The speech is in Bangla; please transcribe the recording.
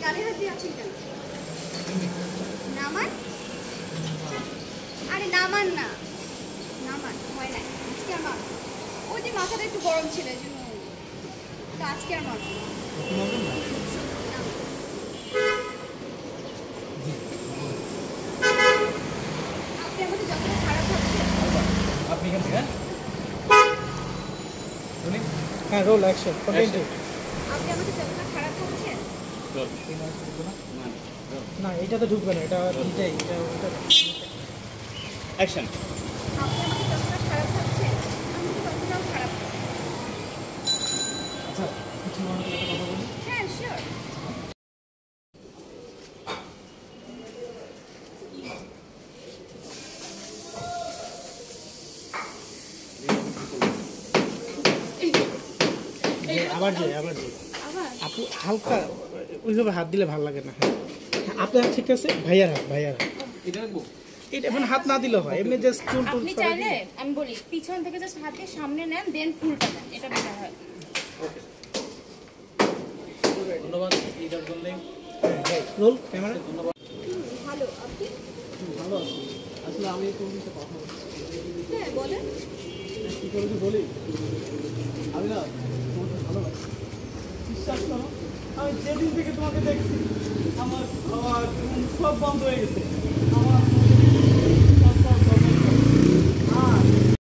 গালে হাত দিয়ে আছেন কেন? নামান। আরে নামান না, নামান হয় না আজকে আর মারব। ওই যে মাথাটা একটু গরম ছিল এই জন্য, তা আজকে আর মারব না। আপনি আমাদের যতটা খারাপ ভাবছেন। আপনি এখান থেকে হ্যাঁ রোল অ্যাকশন কন্টিনিউ। আপনি আমাদের যতটা খারাপ ভাবছেন। না এটা তো ঢুকবে না, এটা এটাই এটা ওটা অ্যাকশন। আপনি আমাকে যতটা খারাপ ভাবছেন আমি তো ততটাও খারাপ। আচ্ছা কিছু মানুষের একটা কথা বলি। হ্যাঁ শিওর। আবার যে আপু হালকা ওইভাবে হাত দিলে ভালো লাগে না। হ্যাঁ আপনার ঠিক আছে, ভাইয়ার হাত এটা রাখবো। এটা এখন হাত না দিলে হয়, এমনি জাস্ট চুল টুল আপনি চাইলে আমি বলি পিছন থেকে জাস্ট হাত দিয়ে সামনে নেন, দেন ফুলটা নেন, এটা বেটার হয়। ধন্যবাদ এটার জন্য। Roll camera. ভালো আপনি? ভালো আছি। আসলে আমি তোমার সাথে কথা বলছি। হ্যাঁ বলেন। কী করে কি বলি, আমি না তোমাকে ভালোবাসি। বিশ্বাস করো, আমি যেদিন থেকে তোমাকে দেখছি আমার খাওয়া সব বন্ধ হয়ে গেছে।